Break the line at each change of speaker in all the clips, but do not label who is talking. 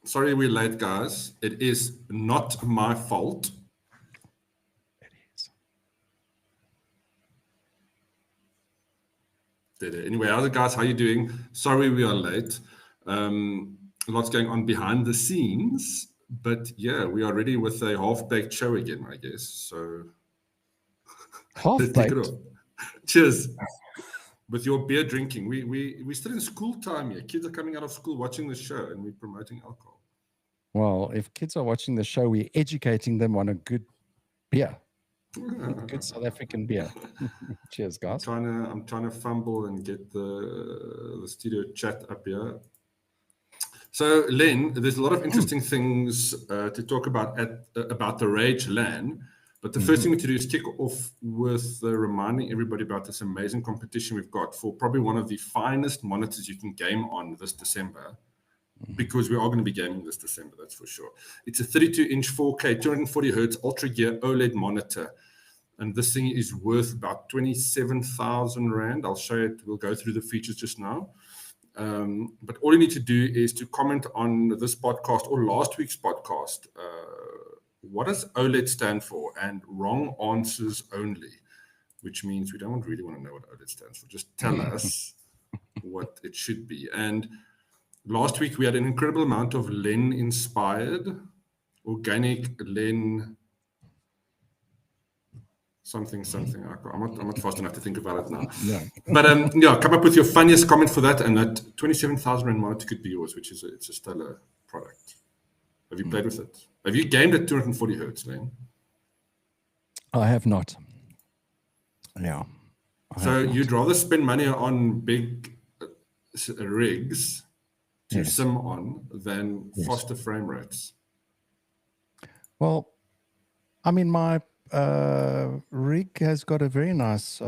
Sorry we're late, guys. It is not my fault.
It is.
Anyway, other guys, how you doing? Sorry we are late. Lots going on behind the scenes, but yeah, we are ready with a half-baked show again, I guess. So let's take it
Half-baked?
off. Cheers. With your beer drinking, we're still in school time here. Kids are coming out of school watching the show, and we're promoting alcohol.
Well, if kids are watching the show, we're educating them on a good beer. Good South African beer. Cheers, guys.
I'm trying to fumble and get the studio chat up here. So, Len, there's a lot of interesting things to talk about about the Rage LAN. But the first thing we need to do is kick off with reminding everybody about this amazing competition we've got for probably one of the finest monitors you can game on this December, because we are going to be gaming this December, that's for sure. It's a 32-inch 4K, 240 hertz Ultra Gear OLED monitor. And this thing is worth about 27,000 Rand. I'll show it. We'll go through the features just now. But all you need to do is to comment on this podcast or last week's podcast. What does OLED stand for? And wrong answers only, which means we don't really want to know what OLED stands for. Just tell us what it should be. And last week we had an incredible amount of Len-inspired, organic Len something. I'm not fast enough to think about it now.
Yeah.
But yeah, come up with your funniest comment for that, and that 27,000 Rand monitor could be yours, which is it's a stellar product. Have you played with it? Have you gamed at 240 hertz, Len?
I have not. Yeah.
So you'd rather spend money on big rigs to sim on than faster frame rates?
Well, I mean, my rig has got a very nice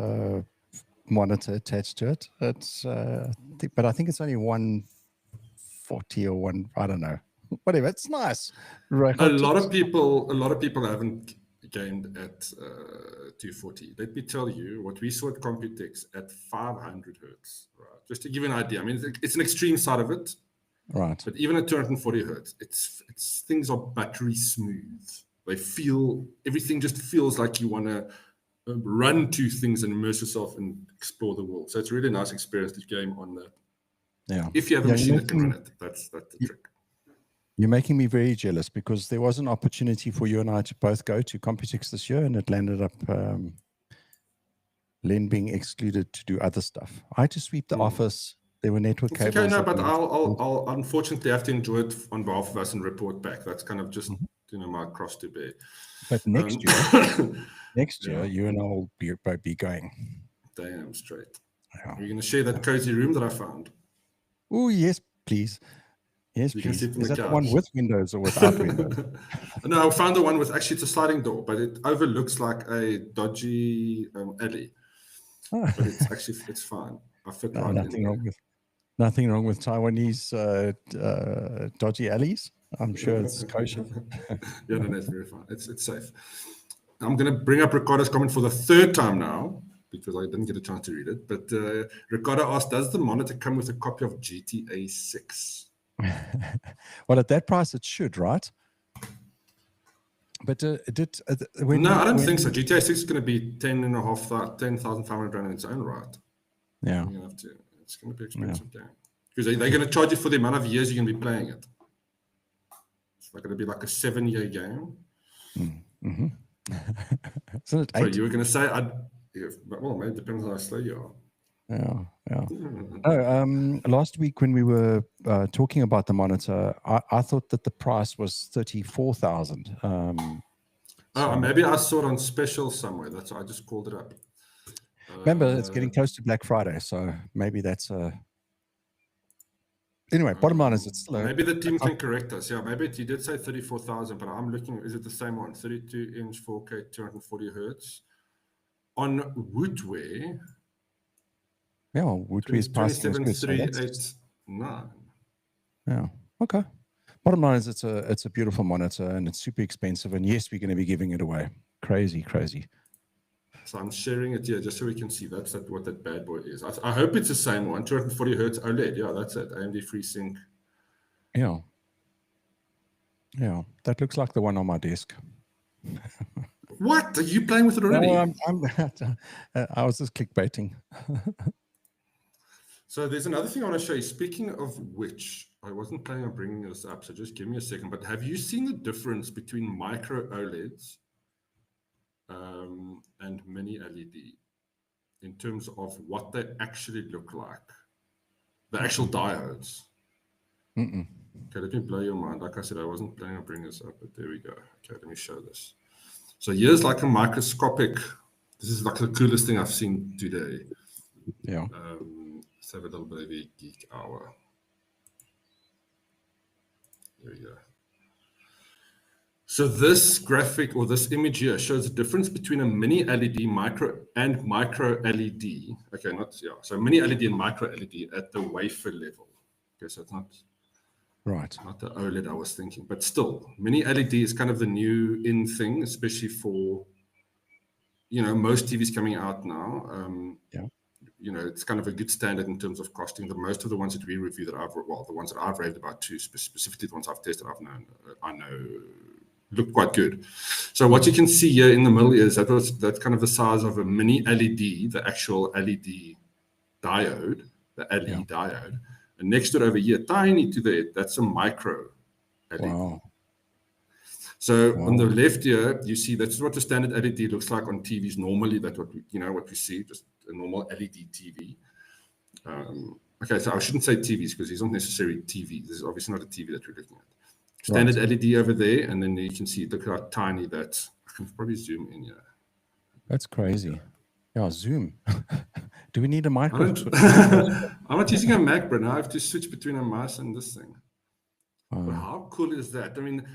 monitor attached to it. It's, but I think it's only 140 or I don't know. Whatever, it's nice. Right.
A lot of people haven't gamed at 240. Let me tell you what we saw at Computex at 500 hertz. Right, just to give you an idea. I mean, it's an extreme side of it.
Right.
But even at 240 hertz, it's things are buttery smooth. Everything just feels like you want to run to things and immerse yourself and explore the world. So it's a really nice experience to game on that.
Yeah.
If you have a machine that can run it, that's the trick.
You're making me very jealous, because there was an opportunity for you and I to both go to Computex this year, and it landed up Len being excluded to do other stuff. I had to sweep the office. There were network cables.
Okay, no, but I'll unfortunately have to enjoy it on behalf of us and report back. That's kind of just my cross to bear.
But next year, you and I will both be going.
Damn straight.
Yeah.
Are you going to share that cozy room that I found?
Oh, yes, please. Yes,
You
please.
can sit in
Is
the
that
couch.
the one with windows or without windows?
No, I found the one with, actually, it's a sliding door, but it overlooks like a dodgy alley. But it's fine. I fit right
nothing
in.
Nothing wrong with Taiwanese dodgy alleys. I'm sure it's kosher.
Yeah, no, it's very fine. It's safe. I'm going to bring up Ricardo's comment for the third time now, because I didn't get a chance to read it. But Ricardo asked, does the monitor come with a copy of GTA 6?
Well, at that price, it should, right? But
I don't think so. GTA 6 is going to be 10,500 Rand in its own right.
Yeah.
It's going to be an expensive game. Because they're going to charge you for the amount of years you're going to be playing it. It's not going to be like a 7-year game.
Mm-hmm. Isn't it 8?
So you were going to say, well, maybe it depends on how slow you are.
Yeah. Last week when we were talking about the monitor, I thought that the price was 34,000.
Maybe I saw it on special somewhere. That's why I just called it up.
Remember, it's getting close to Black Friday, so maybe that's Anyway, bottom line is it's still
maybe the team can correct us. Yeah, maybe you did say 34,000, but I'm looking. Is it the same one? 32-inch 4K, 240 hertz on Woodware.
Yeah, Woodware's price is good.
27,389.
Yeah. Okay. Bottom line is it's a beautiful monitor and it's super expensive. And yes, we're going to be giving it away. Crazy.
So I'm sharing it here just so we can see what that bad boy is. I hope it's the same one, 240 hertz OLED. Yeah, that's it. AMD FreeSync.
Yeah. Yeah, that looks like the one on my desk.
What? Are you playing with it already?
No, I was just clickbaiting.
So there's another thing I want to show you. Speaking of which, I wasn't planning on bringing this up, so just give me a second. But have you seen the difference between micro OLEDs and mini LED in terms of what they actually look like? The actual diodes.
Mm-mm.
Okay, let me blow your mind. Like I said, I wasn't planning on bringing this up, but there we go. Okay, let me show this. So here's like a microscopic. This is like the coolest thing I've seen today.
Yeah.
Let's have a little bit of a geek hour. There we go. So this graphic or this image here shows the difference between a mini LED micro LED. Okay, so mini LED and micro LED at the wafer level. Okay, so it's not the OLED I was thinking, but still, mini LED is kind of the new in thing, especially for most TVs coming out now. It's kind of a good standard in terms of costing. Most of the ones that we review the ones that I've raved about too, specifically the ones I've tested, I know look quite good. So what you can see here in the middle is that's kind of the size of a mini LED, the actual LED diode, the LE diode. And next to it over here, tiny to there, that's a micro LED.
Wow.
So on the left here, you see that's what the standard LED looks like on TVs. Normally, that's what we see, just a normal LED TV. Okay, so I shouldn't say TVs because these aren't necessarily TVs. This is obviously not a TV that we're looking at. Standard LED over there, and then you can see, look how tiny that. I can probably zoom in here.
That's crazy. Yeah, zoom. Do we need a microscope?
I'm not using a Mac, but now I have to switch between a mouse and this thing. But how cool is that? I mean,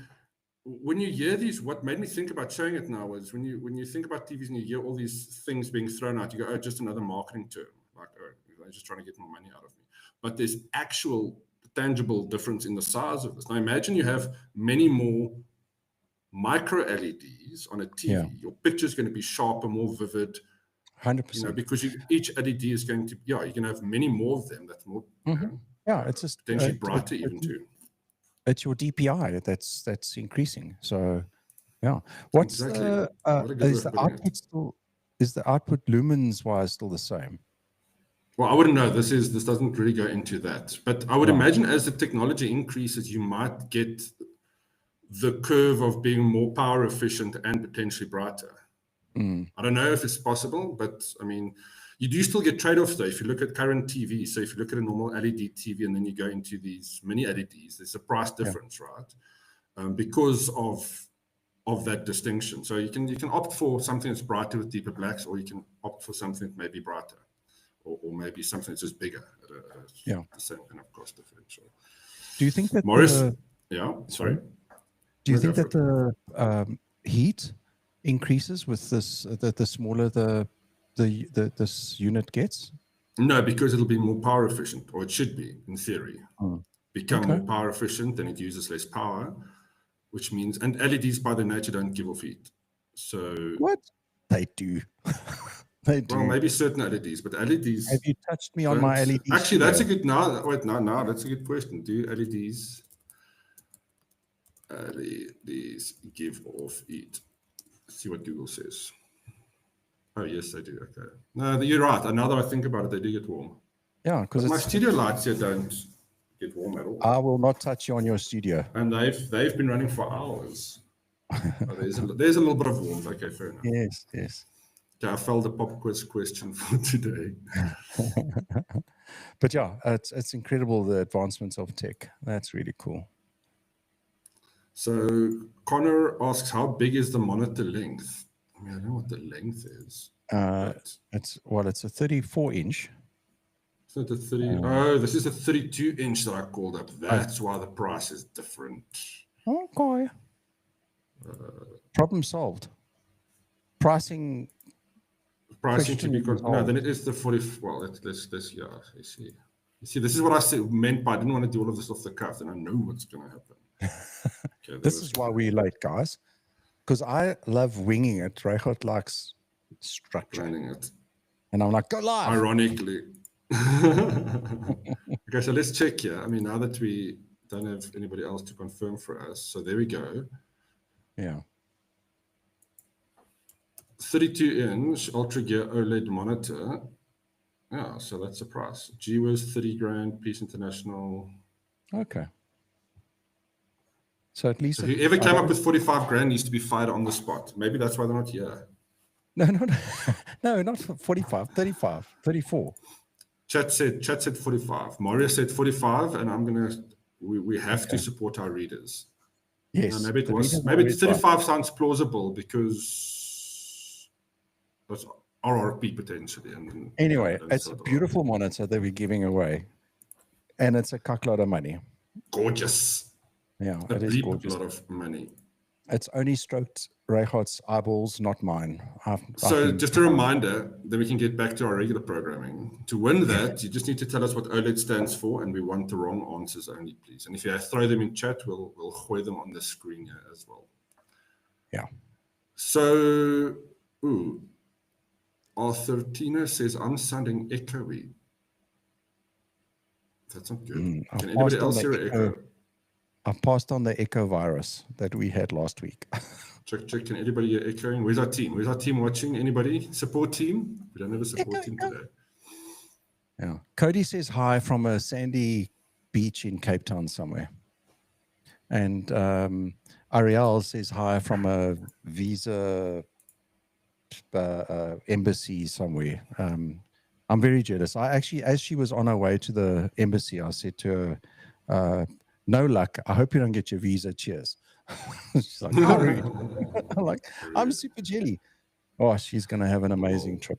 when you hear these, what made me think about showing it now was when you think about TVs and you hear all these things being thrown out, you go, oh, just another marketing term. Like, oh, they're just trying to get more money out of me. But there's actual tangible difference in the size of this. Now imagine you have many more micro LEDs on a TV. Yeah. Your picture is going to be sharper, more vivid.
100%.
Because each LED is going to, you're going to have many more of them. That's more,
it's just
potentially brighter even too.
It's your DPI that's increasing. So, yeah. What's
exactly.
is the output lumens wise still the same?
Well, I wouldn't know. This doesn't really go into that. But I would imagine as the technology increases, you might get the curve of being more power efficient and potentially brighter. I don't know if it's possible, but I mean, you do still get trade-offs though. If you look at current TV, so if you look at a normal LED TV and then you go into these mini LEDs, there's a price difference, right? Because of that distinction. So you can opt for something that's brighter with deeper blacks, or you can opt for something that may be brighter. Or maybe something that's just bigger at the same kind of cost differential.
Do you think that
Morris?
Sorry. Do you think that the heat increases with this? The smaller this unit gets?
No, because it'll be more power efficient, or it should be in theory. Become more power efficient, then it uses less power, which means and LEDs by their nature don't give off heat. So
what they do.
Well, maybe certain LEDs, but LEDs.
Have you touched me on my LEDs?
Actually, that's a good. Now, that's a good question. Do LEDs give off heat? Let's see what Google says. Oh, yes, they do. Okay. No, you're right. Now that I think about it, they do get warm.
Yeah, because
my studio lights here don't get warm at all.
I will not touch you on your studio.
And they've been running for hours. There's a little bit of warmth. Okay, fair enough.
Yes.
I felt the pop quiz question for today.
But yeah, it's incredible, the advancements of tech. That's really cool.
So Connor asks, how big is the monitor length? I mean, I don't know what the length is.
It's a 34-inch.
It's not a 30. This is a 32-inch that I called up. That's why the price is different.
Okay. Problem solved. Pricing
to be no, then it is the 40. Well, let's you see, this is what I meant by I didn't want to do all of this off the cuff, and I know what's going to happen. Okay,
this is why we're late, guys, because I love winging it. Reichardt likes structure.
Planning it.
And I'm like, go live.
Ironically. Okay, so let's check here. I mean, now that we don't have anybody else to confirm for us, so there we go.
Yeah.
32-inch Ultra Gear OLED monitor. Yeah, so that's the price. G was 30 grand, Peace International.
Okay. So at least
So whoever came up with 45 grand needs to be fired on the spot. Maybe that's why they're not here.
No, no, not 45, 35, 34.
Chat said 45. Mario said 45, and we have to support our readers.
Yes.
Maybe it was. Maybe 35 sounds plausible because that's RRP potentially. And
anyway, it's a beautiful monitor that we're giving away, and it's a cuckload of money.
Gorgeous.
Yeah, it is gorgeous.
A lot of money.
It's only stroked Reichardt's eyeballs, not mine.
Just a reminder that we can get back to our regular programming. To win that, you just need to tell us what OLED stands for, and we want the wrong answers only, please. And if you throw them in chat, we'll hoy them on the screen here as well.
Yeah.
So, Arthur Tina says, I'm sounding echoey. That's not good. Can anybody else hear an echo?
I've passed on the echo virus that we had last week.
Check. Can anybody hear echoing? Where's our team? Where's our team watching? Anybody? Support team? We don't have a support team today.
Yeah. Cody says hi from a sandy beach in Cape Town somewhere. And Ariel says hi from a visa embassy somewhere. I'm very jealous. I actually, as she was on her way to the embassy, I said to her, no luck. I hope you don't get your visa. Cheers. She's like, how rude. I'm like, I'm super jelly. Oh, she's going to have an amazing trip.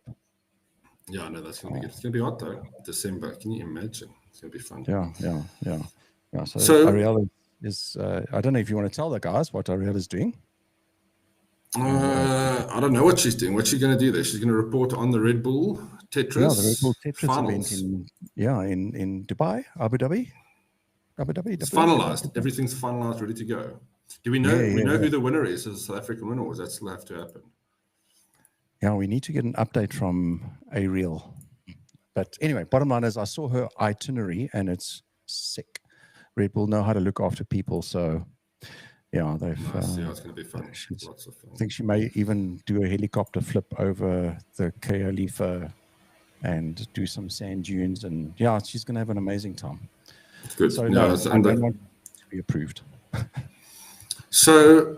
Yeah, no, that's going to be good. It's going to be hot though. December. Can you imagine? It's going to be fun.
Yeah. So Ariel is, I don't know if you want to tell the guys what Ariel is doing.
I don't know what she's doing. What's she going to do there? She's going to report on the Red Bull Tetris.
Yeah, the Red Bull Tetris
finals.
event in Dubai, Abu Dhabi.
It's finalized. Everything's finalized, ready to go. Do we know? Who the winner is? Is the South African winner, or does that still have to happen?
Yeah, we need to get an update from Ariel. But anyway, bottom line is, I saw her itinerary, and it's sick. Red Bull know how to look after people, so yeah, they've.
Nice. Yeah, it's going to be fun. Lots of fun.
I think she may even do a helicopter flip over the Khalifa and do some sand dunes, and yeah, she's going to have an amazing time.
Good.
So
I
don't want to be approved.
So,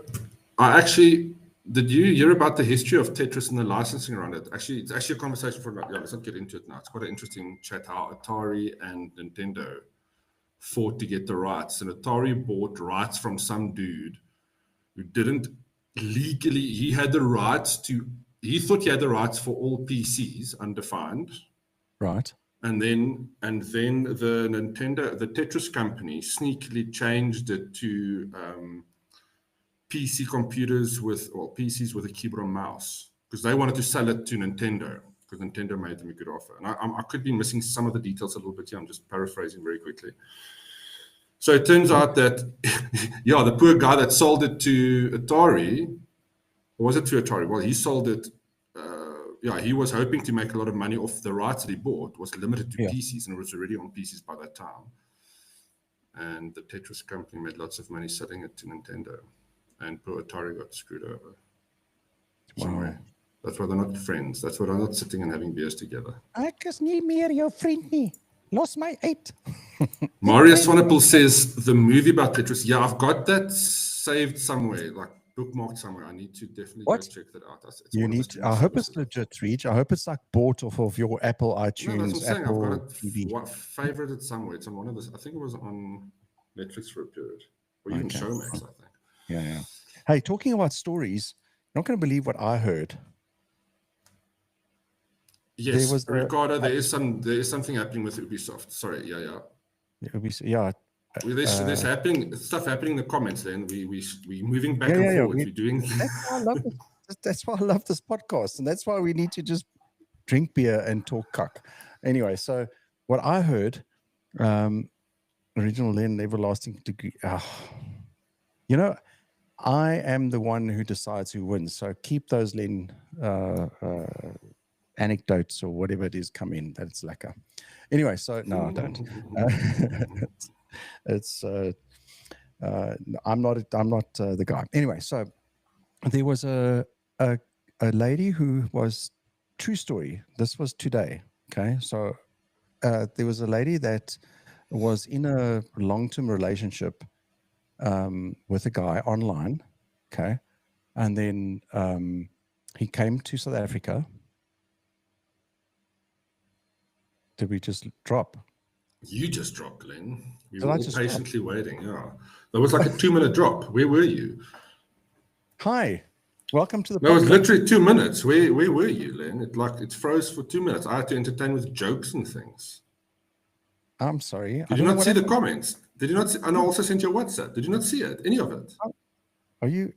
did you hear about the history of Tetris and the licensing around it? Actually, it's actually a conversation for let's not get into it now. It's quite an interesting chat how Atari and Nintendo fought to get the rights. And Atari bought rights from some dude who didn't legally, he thought he had the rights for all PCs, undefined.
Right.
And then the Tetris company sneakily changed it to PC computers PCs with a keyboard and mouse, because they wanted to sell it to Nintendo, because Nintendo made them a good offer. And I could be missing some of the details a little bit here. I'm just paraphrasing very quickly. So it turns out that, the poor guy that sold it to Atari, or was it to Atari? Well, he sold it. He was hoping to make a lot of money off the rights that he bought. Was limited to PCs, and it was already on PCs by that time. And the Tetris company made lots of money selling it to Nintendo, and poor Atari got screwed over. Wow. That's why they're not friends. That's why they're not sitting and having beers together.
I just need me, your friend me. Lost my 8.
Marius Swanepoel says the movie about Tetris. Yeah, I've got that saved somewhere, like bookmarked somewhere. I need to definitely go check that out.
You need to, I hope it's legit, Reach. I hope it's like bought off of your Apple iTunes, Apple
I've got
TV.
Favorited somewhere. It's on one of this. I think it was on Netflix for a period, or even Showmax, I think.
Yeah. Hey, talking about stories, you're not going to believe what I heard.
Yes, Ricardo, there is something happening with Ubisoft. Sorry, There's stuff happening in the comments. Then we moving back and forward. We're doing.
That's why I love this podcast, and that's why we need to just drink beer and talk cuck. Anyway, so what I heard, original land, everlasting degree. I am the one who decides who wins. So keep those Len anecdotes or whatever it is come in. That's lekker. Anyway, so no, I don't. It's I'm not the guy. Anyway, so there was a lady who was, true story. This was today. Okay, so there was a lady that was in a long-term relationship with a guy online. Okay, and then he came to South Africa. Did we just drop?
You just dropped, Len. We
Did
were
I
all
just
patiently waiting. Yeah, there was like a 2-minute drop. Where were you?
Hi, welcome to the
That was
podcast.
literally 2 minutes. Where were you, Len? It froze for 2 minutes. I had to entertain with jokes and things.
I'm sorry.
Did you not see the comments? Did you not see? And I also sent you a WhatsApp. Did you not see it? Any of it?
Are you?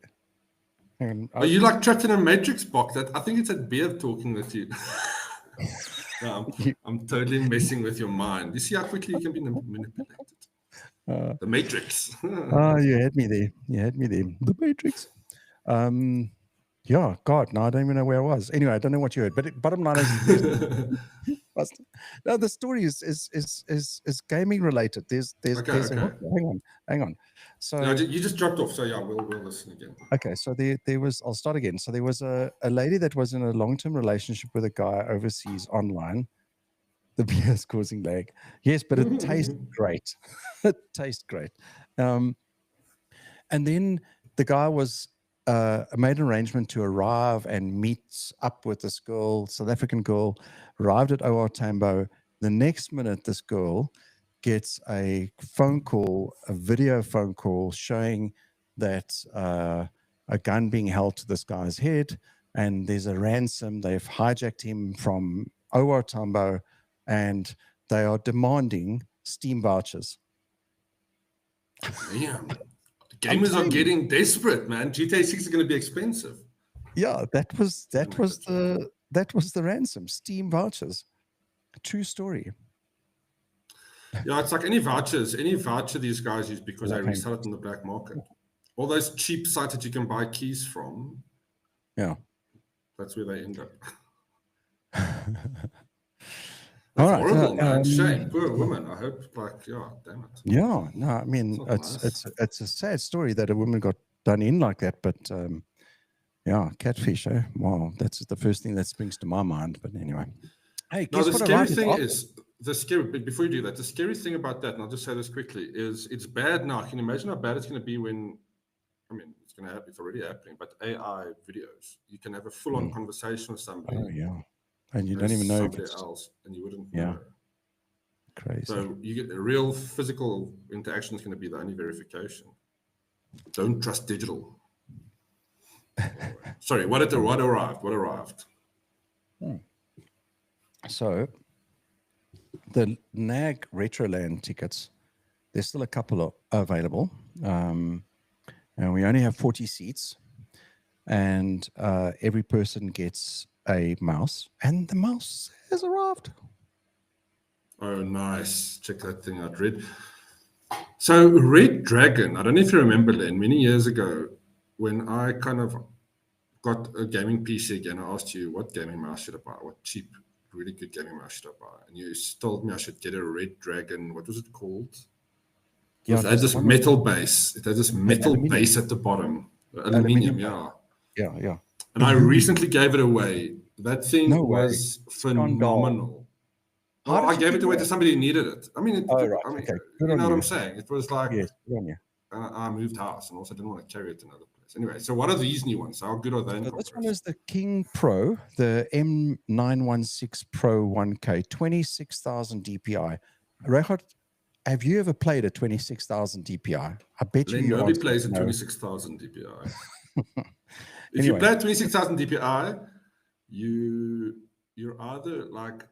Are you like trapped in a matrix box? That I think it's that beer talking with you. No, I'm totally messing with your mind. You see how quickly you can be manipulated. The matrix.
Oh, you had me there. You had me there. The matrix. Yeah, God, no, I don't even know where I was. Anyway, I don't know what you heard, but bottom line is, no, the story is gaming related. There's
Okay.
hang on. So
No, you just dropped off. So yeah, we'll listen again.
okay, so there was, I'll start again. So there was a lady that was in a long-term relationship with a guy overseas online. The beer is causing lag. Yes, but it tastes great. It tastes great. And then the guy was made an arrangement to arrive and meet up with this girl, South African girl, arrived at OR Tambo. The next minute, this girl gets a phone call, a video phone call showing that a gun being held to this guy's head, and there's a ransom. They've hijacked him from OR Tambo, and they are demanding Steam vouchers.
Yeah. Gamers are getting desperate, man. GTA 6 is going to be expensive.
Yeah, that was the ransom. Steam vouchers. True story.
Yeah, it's like any voucher these guys use because they resell it in the black market. All those cheap sites that you can buy keys from.
Yeah.
That's where they end up.
All right.
Horrible, man. Shame. Poor woman. I hope, damn it.
Yeah, no, I mean, it's a sad story that a woman got done in like that, but yeah, catfish, eh? Wow, that's the first thing that springs to my mind. But anyway. Hey,
now the scary thing is, before you do that, the scary thing about that, and I'll just say this quickly, is it's bad now. Can you imagine how bad it's going to be when, I mean, it's going to happen, it's already happening, but AI videos, you can have a full-on conversation with somebody.
Oh, yeah. And you don't even know
somebody else, and you wouldn't know.
Crazy.
So you get a real physical interaction is going to be the only verification. Don't trust digital. Sorry, what arrived?
So the NAG Retroland tickets, there's still a couple available, and we only have 40 seats, and every person gets a mouse, and the mouse has arrived.
Oh, nice. Check that thing out, Red. So Red Dragon, I don't know if you remember, Len, many years ago, when I kind of got a gaming PC again, I asked you, what gaming mouse should I buy? What cheap, really good gaming mouse should I buy? And you told me I should get a Red Dragon. What was it called? It had this metal base. It had this metal base at the bottom. Aluminium, yeah.
Yeah.
And I recently gave it away. That thing was phenomenal. Well, I gave it away to somebody who needed it. I mean, you know what I'm saying? It was like, I moved house and also didn't want to carry it to another place. Anyway, so what are these new ones? How good are they?
So this one is the King Pro, the M916 Pro 1K, 26,000 DPI. Regardt, have you ever played a 26,000 DPI? I bet you.
Nobody plays a 26,000 DPI. If you play 26,000 DPI, you're either like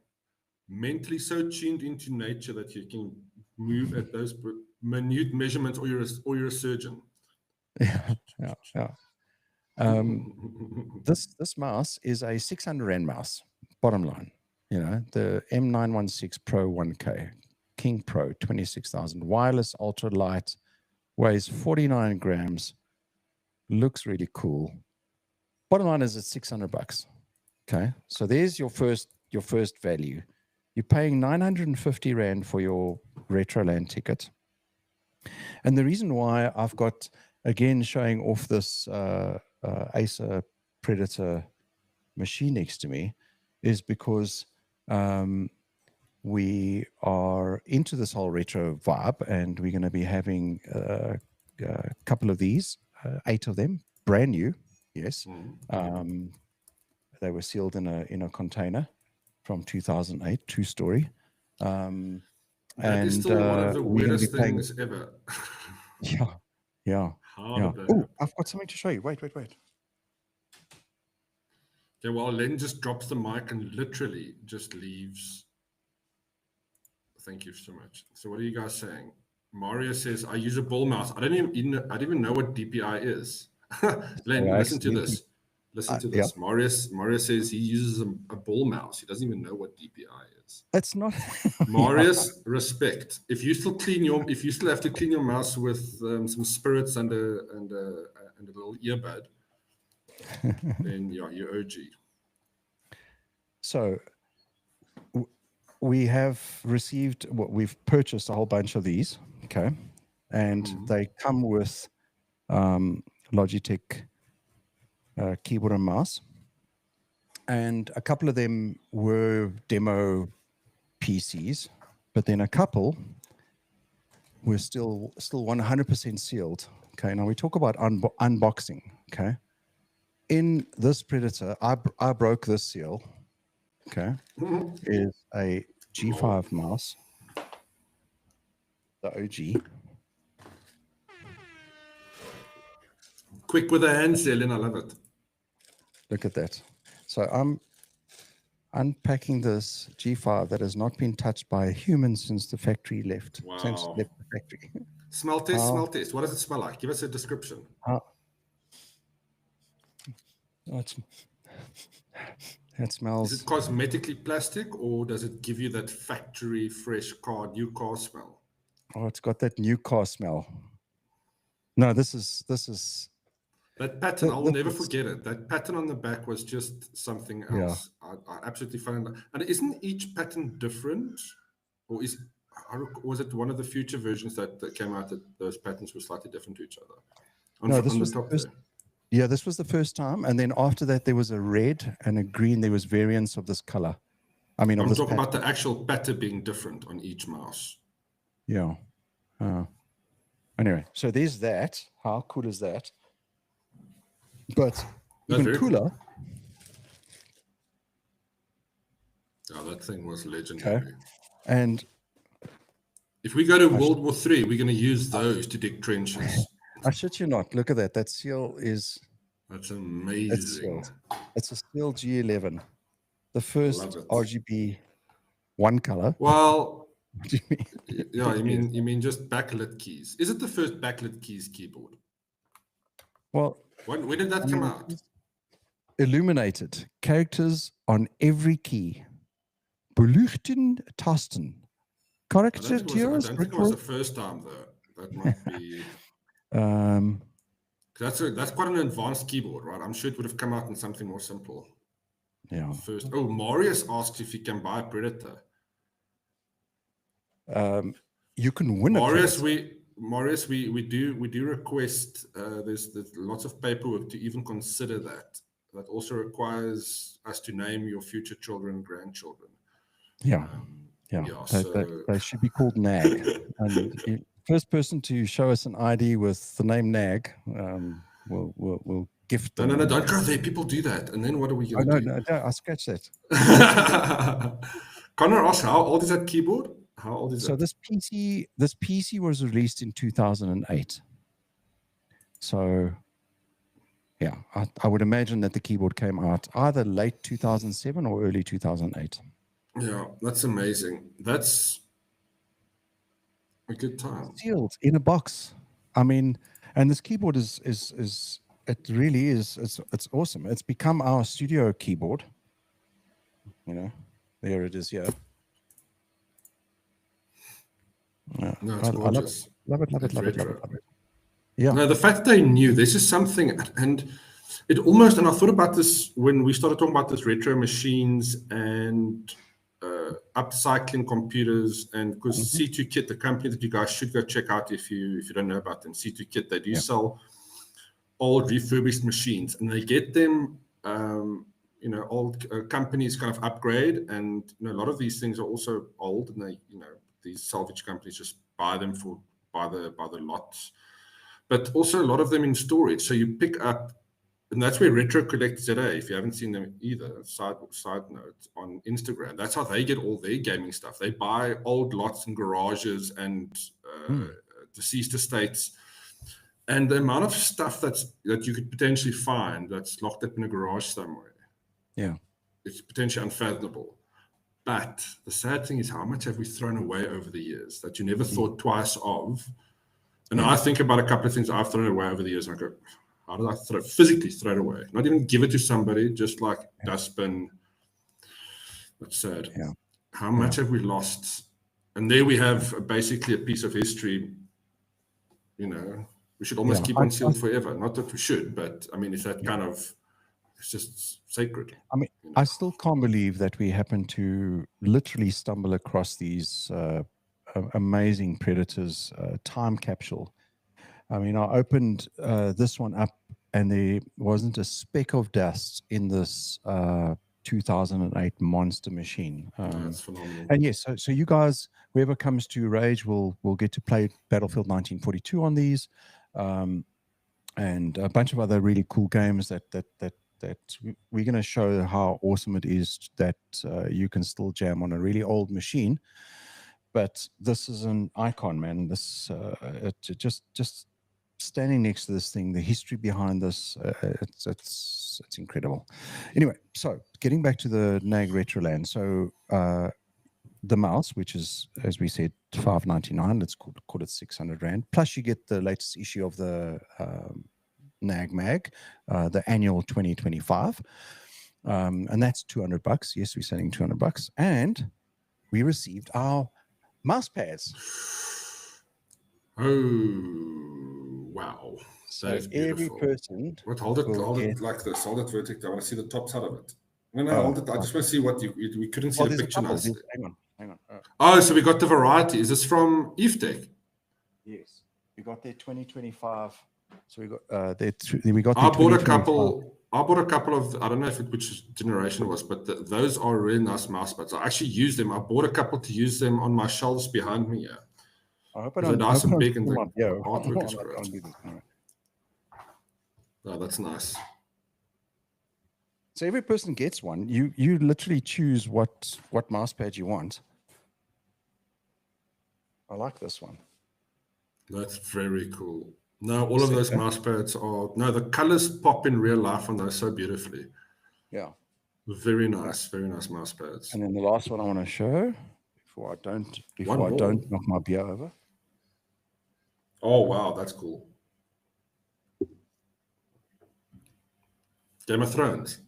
mentally so tuned into nature that you can move at those minute measurements, or you're a surgeon.
Yeah. This mouse is a 600 Rand mouse. Bottom line, the M916 Pro 1K King Pro 26,000 wireless ultra light, weighs 49 grams. looks really cool. Bottom line is it's $600. Okay, so there's your first value. You're paying 950 Rand for your Retroland ticket. And the reason why I've got, again, showing off this Acer Predator machine next to me is because we are into this whole retro vibe, and we're going to be having a couple of these, 8 of them, brand new. Yes. They were sealed in a container from 2008, 2-story.
That is still one of the weirdest things ever.
Yeah. Oh, I've got something to show you. Wait.
Okay, well, Len just drops the mic and literally just leaves. Thank you so much. So what are you guys saying? Mario says, I use a ball mouse. I don't even know what DPI is. Len, listen to this. Listen to this.
Yeah.
Mario says he uses a ball mouse. He doesn't even know what DPI is.
It's not.
Marius, respect. If you still have to clean your mouse with some spirits and a little earbud, then yeah, you're OG.
So we've purchased a whole bunch of these, okay, and they come with Logitech keyboard and mouse, and a couple of them were demo PCs, but then a couple were still 100% sealed. Okay, now we talk about unboxing. Okay, in this Predator, I broke this seal. Okay, is a G5 mouse, the OG.
Quick with the hands, Ellen, I love it.
Look at that. So I'm unpacking this G5 that has not been touched by a human since the factory left.
Wow.
Since it left the factory.
Smell test. What does it smell like? Give us a description.
It smells.
Is it cosmetically plastic, or does it give you that factory fresh new car smell?
Oh, it's got that new car smell. No, this is.
That pattern, I'll never forget it. That pattern on the back was just something else. Yeah. I absolutely found it. And isn't each pattern different? Or was it one of the future versions that came out that those patterns were slightly different to each other?
This was the first. Yeah, this was the first time. And then after that, there was a red and a green. There was variants of this color. I'm
talking about the actual pattern being different on each mouse.
Yeah. Anyway, so there's that. How cool is that? But even cooler.
Oh, that thing was legendary.
Okay. And
if we go to World War III, we're going to use those to dig trenches.
I shit you not. Look at that. That seal is.
That's amazing.
It's a Seal G11, the first RGB one color.
Well, what do you mean? Yeah, you mean just backlit keys? Is it the first backlit keys keyboard?
Well,
when did that come out?
Illuminated characters on every key. Beleuchten Tasten. Character
I don't think it was the first time though. That might be. That's quite an advanced keyboard, right? I'm sure it would have come out in something more simple.
Yeah.
First, Marius asks if he can buy a Predator.
You can win
Marius, we do request. There's lots of paperwork to even consider that. That also requires us to name your future children, grandchildren.
Yeah. They should be called NAG. And first person to show us an ID with the name NAG, we'll gift them.
No, don't go there. People do that. And then what are we going to do?
No, I scratch that.
Connor asks, how old is that keyboard? How old is that?
So this PC was released in 2008. So, yeah, I would imagine that the keyboard came out either late 2007 or early 2008.
Yeah, that's amazing. That's a good time.
Sealed in a box. I mean, and this keyboard is it really is. It's awesome. It's become our studio keyboard. You know, there it is. Yeah.
No, it's gorgeous.
Love it. Yeah.
No, the fact that they knew this is something, and it almost, and I thought about this when we started talking about this retro machines and upcycling computers, and because C2 Kit, the company that you guys should go check out if you don't know about them, C2 Kit, they do sell old refurbished machines, and they get them, old companies kind of upgrade, and a lot of these things are also old, and they, these salvage companies just buy them by the lots, but also a lot of them in storage. So you pick up, and that's where Retro Collect ZA, if you haven't seen them either, side note on Instagram, that's how they get all their gaming stuff. They buy old lots in garages and deceased estates. And the amount of stuff that you could potentially find that's locked up in a garage somewhere, it's potentially unfathomable. But the sad thing is, how much have we thrown away over the years that you never thought twice of? And I think about a couple of things I've thrown away over the years, and I go, how did I physically throw it away? Not even give it to somebody, just like dustbin. That's sad.
Yeah.
How much have we lost? And there we have basically a piece of history, we should almost keep on sealed forever. Not that we should, but I mean, it's that kind of, it's just sacred.
I mean, I still can't believe that we happen to literally stumble across these amazing Predators time capsule. I mean, I opened this one up, and there wasn't a speck of dust in this 2008 monster machine.
That's phenomenal.
And yes, so you guys, whoever comes to Rage, will get to play Battlefield 1942 on these, and a bunch of other really cool games that we're going to show how awesome it is that you can still jam on a really old machine. But this is an icon, man. This just standing next to this thing, the history behind this, it's incredible. Anyway, so getting back to the NAG Retroland. So the mouse, which is, as we said, $599. Let's call it 600 Rand. Plus, you get the latest issue of the NAG Mag, the annual 2025, and that's $200. Yes, we're selling $200, and we received our mouse pads.
Oh, wow.
So every person.
What? Hold it like this. Hold it vertically. I want to see the top side of it. No, hold it. I just want to see what we couldn't see the picture nicely.
Hang on.
Oh, so we got the variety. Is this from EFTech?
Yes, we got their 2025. So we got we got.
I bought a couple. Of, I don't know which generation it was, but those are really nice mouse pads. I actually use them. I bought a couple to use them on my shelves behind me. Yeah.
I hope
they're nice and big, and the artwork is great. Oh, that's nice.
So every person gets one. You literally choose what mouse pad you want. I like this one.
That's very cool. No, all of those mouse pads are, the colors pop in real life on those so beautifully.
Yeah.
Very nice mouse pads.
And then the last one I want to show before I don't knock my beer over.
Oh, wow, that's cool. Game of Thrones.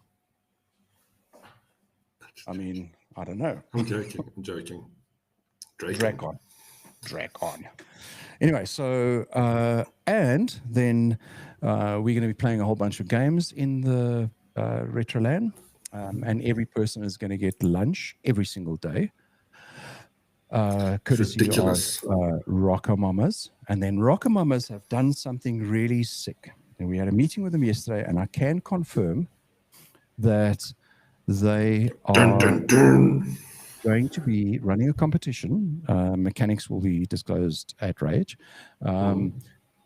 I mean, I don't know.
I'm joking.
Dragon. Anyway, so and then we're going to be playing a whole bunch of games in the Retroland, and every person is going to get lunch every single day, courtesy of Rocker Mamas. And then Rocker Mamas have done something really sick. And we had a meeting with them yesterday, and I can confirm that they are going to be running a competition. Mechanics will be disclosed at Rage,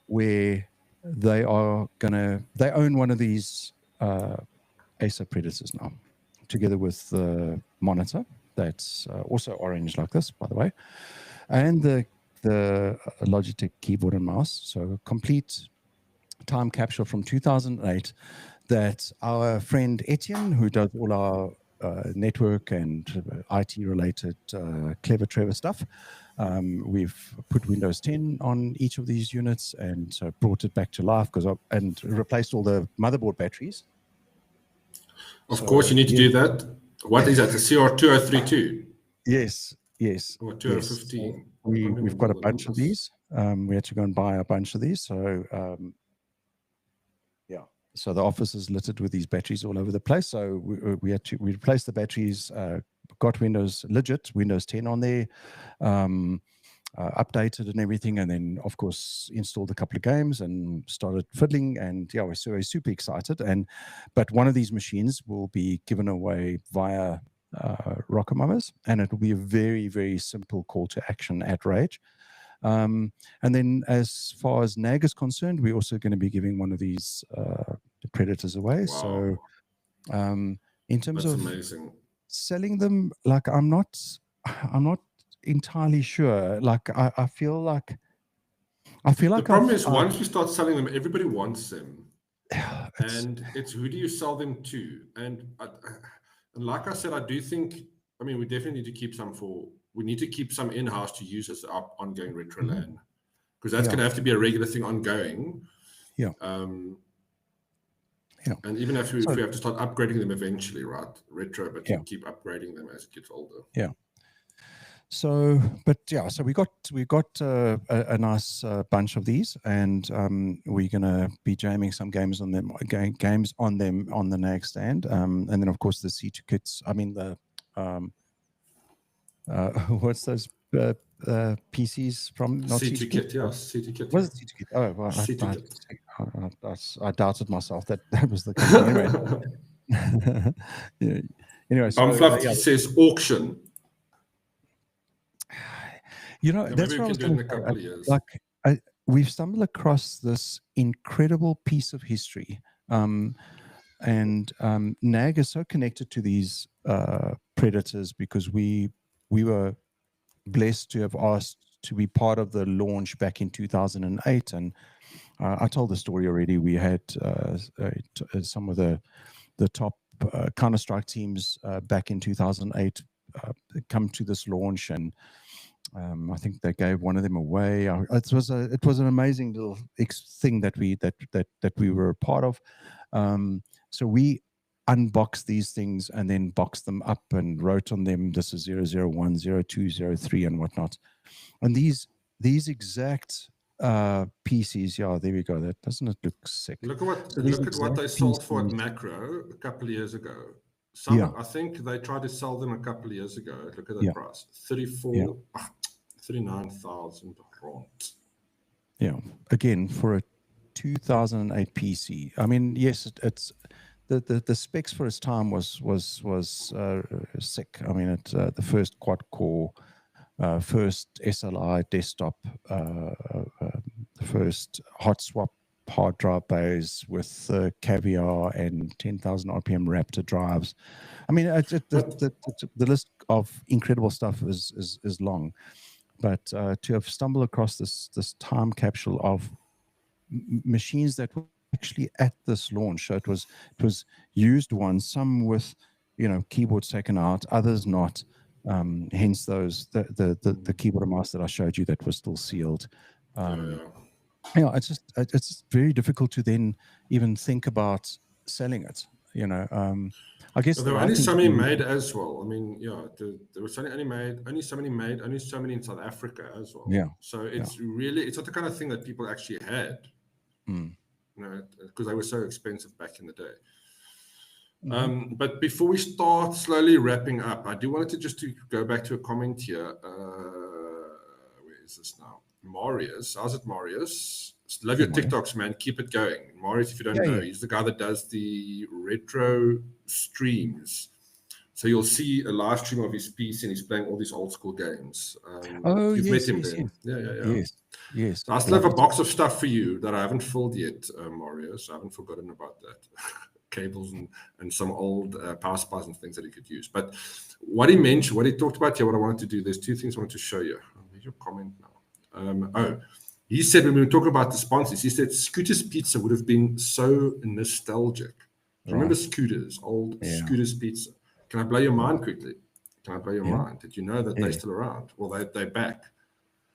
where they own one of these Acer Predators now, together with the monitor that's also orange like this, by the way, and the Logitech keyboard and mouse. So a complete time capsule from 2008 that our friend Etienne, who does all our network and IT related Clever Trevor stuff, we've put Windows 10 on each of these units and so brought it back to life and replaced all the motherboard batteries.
Of course, you need to do that. What is that? The CR2032?
Yes. Yes.
Or
Yes.
215.
So we've got a bunch of these. We had to go and buy a bunch of these. So yeah. So the office is littered with these batteries all over the place. So we replaced the batteries, got Windows 10 on there, updated and everything, and then of course installed a couple of games and started fiddling. And yeah, we're super excited. But one of these machines will be given away via Rocket Mamas, and it will be a very, very simple call to action at Rage. And then as far as NAG is concerned, we're also going to be giving one of these Predators away.
Wow.
So in terms
That's
of
amazing.
selling them, like I'm not entirely sure. Like I feel like
The problem is once you start selling them, everybody wants them. And it's who do you sell them to? And like I said, I do think, I mean, we definitely need to keep some in-house to use as our ongoing retro LAN, because that's going to have to be a regular thing ongoing.
Yeah.
And even if we have to start upgrading them eventually, right? Retro, but you keep upgrading them as it gets older.
Yeah. So, but yeah, so we got a nice bunch of these, and we're gonna be jamming some games on them on the NAG stand, and then of course the C2 kits. I mean the what's those PCs from? Not
C2 kit, yeah, C2 kit.
Was it C2 kit? Oh, well,
C2 kit.
I doubted myself that was the company. Anyway, yeah. Anyway, so
Fluffy says auction.
You know, that's what I was going to say.
In a couple of years.
Like, we've stumbled across this incredible piece of history, and NAG is so connected to these Predators because we were blessed to have asked to be part of the launch back in 2008, and I told the story already. We had some of the top Counter-Strike teams back in 2008 come to this launch, and I think they gave one of them away. It was an amazing little thing that we were a part of. So we unboxed these things and then boxed them up and wrote on them, this is 001, 02, 03 and whatnot. And these exact PCs, yeah, there we go. That doesn't it look sick?
Look at what they sold for at Macro a couple of years ago. I think they tried to sell them a couple of years ago. Look at the price, 39,000 rand.
Yeah, again for a 2008 PC. I mean, yes, it's the specs for its time was sick. I mean, it the first quad core, first SLI desktop, the first hot swap hard drive bays with caviar and 10,000 RPM Raptor drives. I mean, the list of incredible stuff is long, but to have stumbled across this time capsule of machines that were actually at this launch. So it was used ones, some with keyboards taken out, others not. Hence the keyboard and mouse that I showed you that was still sealed. It's just very difficult to then even think about selling it. I guess
there were only so many made as well. I mean, there was only so many in South Africa as well.
Yeah.
So it's not the kind of thing that people actually had. Because they were so expensive back in the day. But before we start slowly wrapping up, I do wanted to go back to a comment here. Where is this now? Marius, how's it, Marius? Love your TikToks, man. Keep it going. Marius, if you don't know, he's the guy that does the retro streams. So you'll see a live stream of his piece, and he's playing all these old school games. You've met him then. Yeah.
Yes.
So I still have a box of stuff for you that I haven't filled yet, Marius. I haven't forgotten about that. Cables and some old power supplies and things that he could use. But what he mentioned, what he talked about here, what I wanted to do, there's two things I want to show you. Where's your comment now? He said when we were talking about the sponsors, he said Scooter's Pizza would have been so nostalgic. Remember Scooter's, old Scooter's Pizza? Can I blow your mind quickly? Mind? Did you know that they're still around? Well, they're back.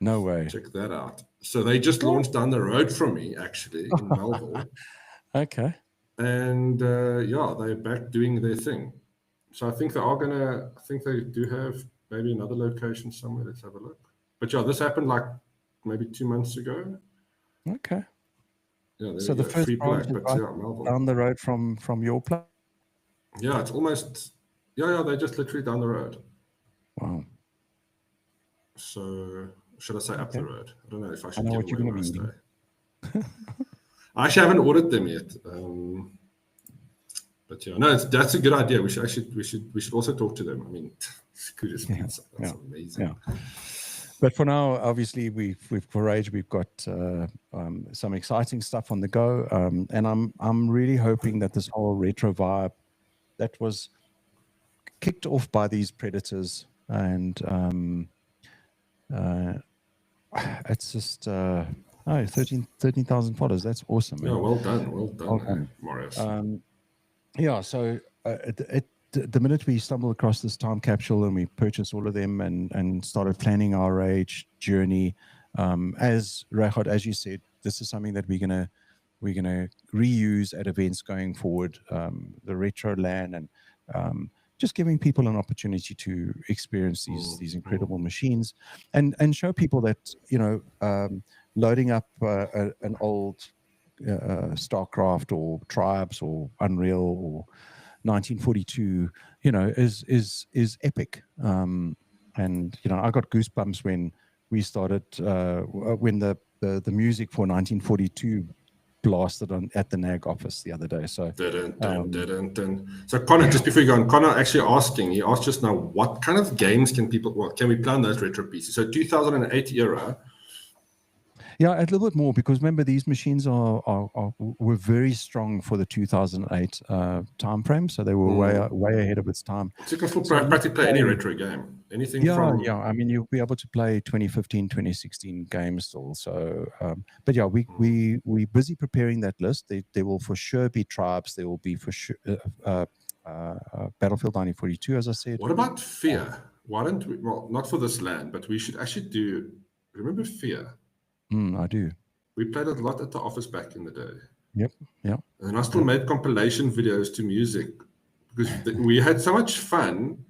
No way.
Check that out. So they just launched down the road from me, actually, in Melville.
Okay.
And they're back doing their thing. So I think they do have maybe another location somewhere. Let's have a look. But yeah, this happened like maybe 2 months ago.
Okay.
Yeah, there
So
you
the
go.
first
Free play,
branch is
but
right
yeah, Melbourne.
down the road from your place.
Yeah, it's almost. Yeah, they're just literally down the road.
Wow.
So should I say up the road? I don't know if I
I
should
know
give
what you're
away
going to
where I
be eating.
stay. I actually haven't ordered them yet. But yeah, no, that's a good idea. We should also talk to them. I mean, Scooter's Pizza, that's amazing.
Yeah. But for now, obviously, for Rage, we've got some exciting stuff on the go, and I'm really hoping that this whole retro vibe that was kicked off by these predators, and it's just 13,000 followers. That's awesome.
Yeah,
man.
well done, Marius.
Yeah, so the minute we stumbled across this time capsule and we purchased all of them and started planning our Rage journey, as Reinhard, as you said, this is something that we're gonna reuse at events going forward. The retro LAN and just giving people an opportunity to experience these incredible machines and show people that loading up an old StarCraft or Tribes or Unreal or 1942, is epic. And I got goosebumps when we started when the music for 1942 blasted at the NAG office the other day. So
So Connor, just before you go on, Connor actually he asked just now, what kind of games can we play on those retro PCs? So 2008 era.
Yeah, a little bit more, because remember, these machines were very strong for the 2008 time frame, so they were way ahead of its time.
So you can still practically play any retro game, anything from...
Yeah, I mean, you'll be able to play 2015, 2016 games still. So, but yeah, we're busy preparing that list. There will for sure be Tribes. There will be for sure Battlefield 1942, as I said.
What about Fear? Why don't we, well, not for this LAN, but we should actually do, remember Fear?
I do.
We played it a lot at the office back in the day.
Yep.
And I still made compilation videos to music because we had so much fun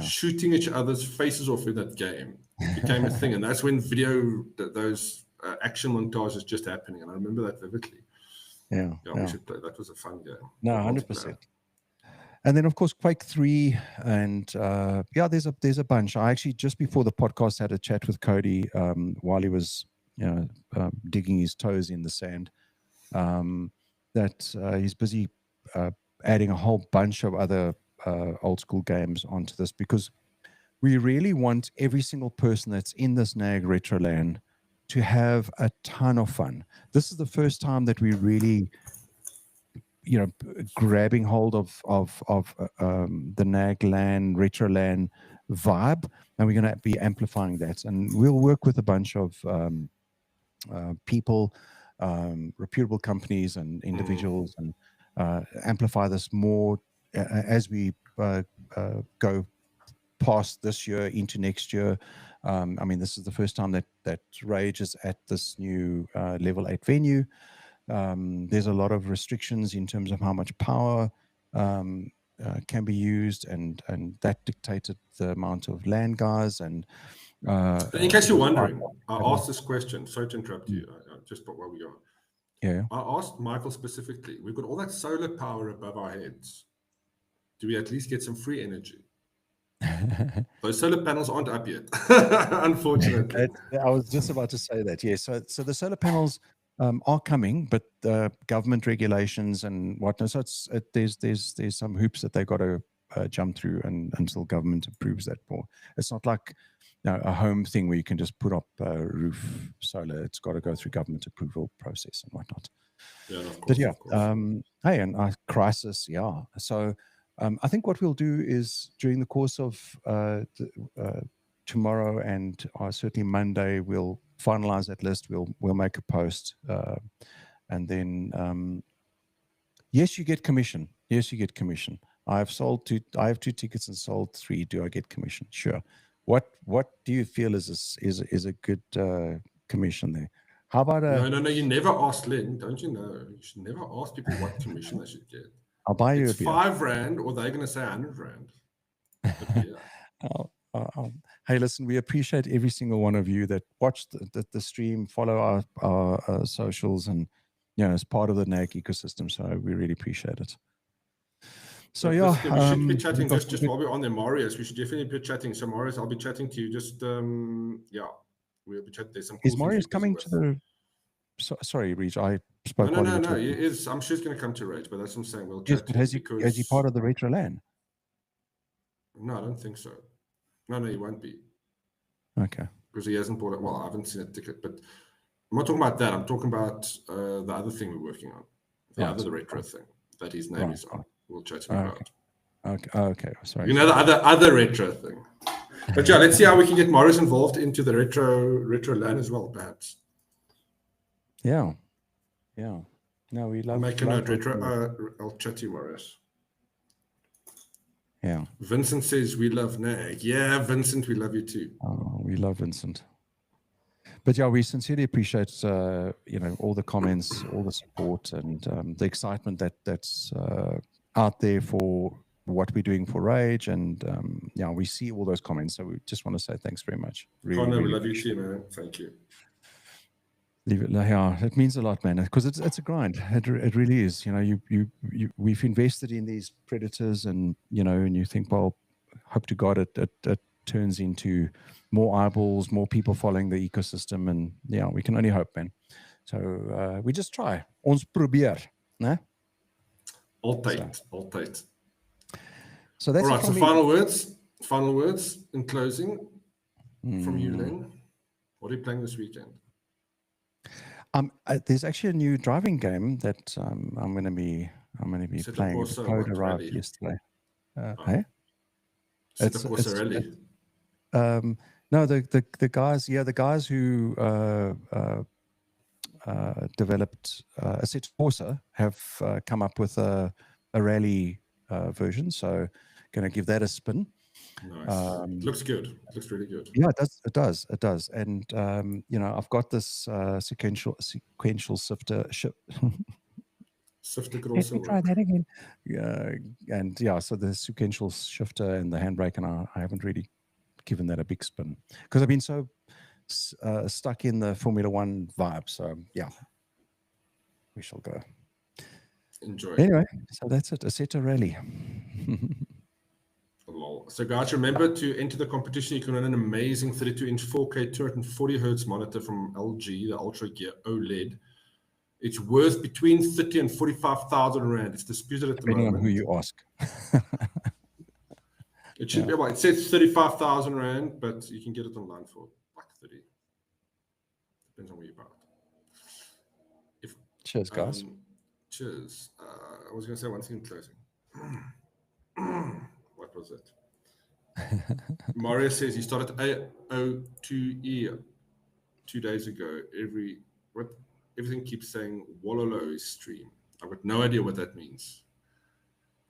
shooting each other's faces off in that game. It became a thing. And that's when those action montages just happening. And I remember that vividly.
Yeah.
We should play. That was a fun game.
No, 100%. And then, of course, Quake 3, and there's a bunch. I actually, just before the podcast, had a chat with Cody while he was digging his toes in the sand, that he's busy adding a whole bunch of other old school games onto this, because we really want every single person that's in this NAG Retro LAN to have a ton of fun. This is the first time that we really, grabbing hold of the NAG LAN, Retro LAN vibe, and we're going to be amplifying that. And we'll work with a bunch of people, reputable companies and individuals, and amplify this more as we go past this year into next year. I mean, this is the first time that Rage is at this new level 8 venue. There's a lot of restrictions in terms of how much power can be used, and that dictated the amount of LAN guys. And
in case you're wondering, I asked this question. Sorry to interrupt you. Just while we are.
Yeah.
I asked Michael specifically. We've got all that solar power above our heads. Do we at least get some free energy? Those solar panels aren't up yet, unfortunately.
I was just about to say that. Yeah. So the solar panels are coming, but government regulations and whatnot. So there's some hoops that they've got to jump through, and until government approves that more. It's not like a home thing where you can just put up roof solar. It's got to go through government approval process and whatnot.
Yeah, of course.
But yeah,
of course.
hey, and crisis, yeah. So I think what we'll do is, during the course of tomorrow and certainly Monday, we'll finalize that list. We'll make a post, and then yes, you get commission. Yes, you get commission. I have 2 tickets and sold 3. Do I get commission? Sure. What do you feel is a good commission there? How about
No, you never ask Lynn, don't you know? You should never ask people what commission they should get.
I'll buy you a beer.
$5 or they're going to say 100 rand.
Hey, listen, we appreciate every single one of you that watched the stream, follow our socials, and as part of the NAG ecosystem. So we really appreciate it. So
we should be chatting just while we're on there, Marius. We should definitely be chatting. So Marius, I'll be chatting to you. Just we'll be chatting. There's some cool
Is Marius coming to the? Sorry, Reg, I spoke.
No. He is. I'm sure he's going to come to Rage, but that's what I'm saying. We'll chat.
Yes, but is he part of the Retro LAN?
No, I don't think so. No, he won't be.
Okay.
Because he hasn't bought it. Well, I haven't seen a ticket, but I'm not talking about that. I'm talking about the other thing we're working on. The retro thing that his name is on. We'll chat to him about.
Okay. Sorry.
The other retro thing. But yeah, let's see how we can get Morris involved into the retro LAN as well, perhaps.
Yeah. No, we love.
Make a note, retro. I'll chat to you, Morris.
Yeah.
Vincent says we love NAG. Yeah, Vincent, we love you too.
Oh, we love Vincent. But yeah, we sincerely appreciate all the comments, all the support, and the excitement that's out there for what we're doing for Rage. And we see all those comments. So we just want to say thanks very much.
Connor, we love you too, man. Thank you.
It means a lot, man, because it's a grind. It really is. We've invested in these predators, and you think, well, hope to God it turns into more eyeballs, more people following the ecosystem, and we can only hope, man. So we just try. Ons probeer, né?
Altyd.
So that's
all right. So final words in closing from you, Len. What are you playing this weekend?
There's actually a new driving game that I'm going to be playing. The code arrived yesterday. Hey,
it's rally.
No, the guys who developed Assetto Corsa have come up with a rally version. So, going to give that a spin.
Nice. Looks good. It looks really good.
Yeah, it does. And I've got this sequential sifter.
Sifter could also
try that again. Yeah, so the sequential shifter and the handbrake, and I haven't really given that a big spin because I've been so stuck in the Formula One vibe. So yeah, we shall go.
Enjoy.
Anyway, so that's it. Assetto Rally.
So guys, remember to enter the competition. You can win an amazing 32-inch 4K 240 Hz monitor from LG, the Ultra Gear OLED. It's worth between 30 and 45,000 rand. It's disputed at the moment.
Depending on who you ask.
It should be about. It says 35,000 rand, but you can get it online for like 30. Depends on where you buy it.
Cheers, guys.
Cheers. I was going to say one thing in closing. What was it? Mario says he started AO2E 2 days ago. Everything keeps saying Wololo is stream. I've got no idea what that means.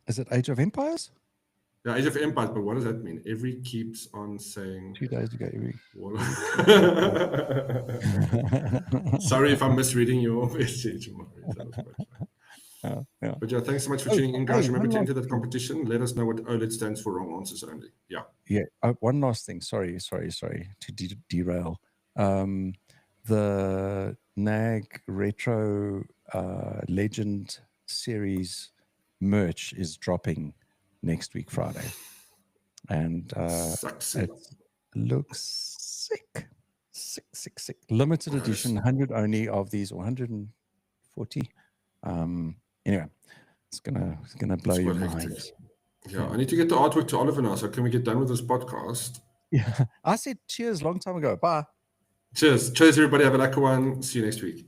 Is it Age of Empires?
Yeah, Age of Empires, but what does that mean? Every keeps on saying
2 days ago.
Sorry if I'm misreading your message, Mario.
Yeah.
But yeah, thanks so much for tuning in, guys. Remember to enter that competition. Let us know what OLED stands for. Wrong answers only. Yeah.
One last thing. Sorry to derail. The NAG Retro Legend series merch is dropping next week Friday, and it looks sick. Limited edition, 100 only of these, or 140. Anyway, it's gonna blow your mind.
Yeah, I need to get the artwork to Oliver now. So can we get done with this podcast?
Yeah, I said cheers long time ago. Bye.
Cheers, everybody. Have a lucky one. See you next week.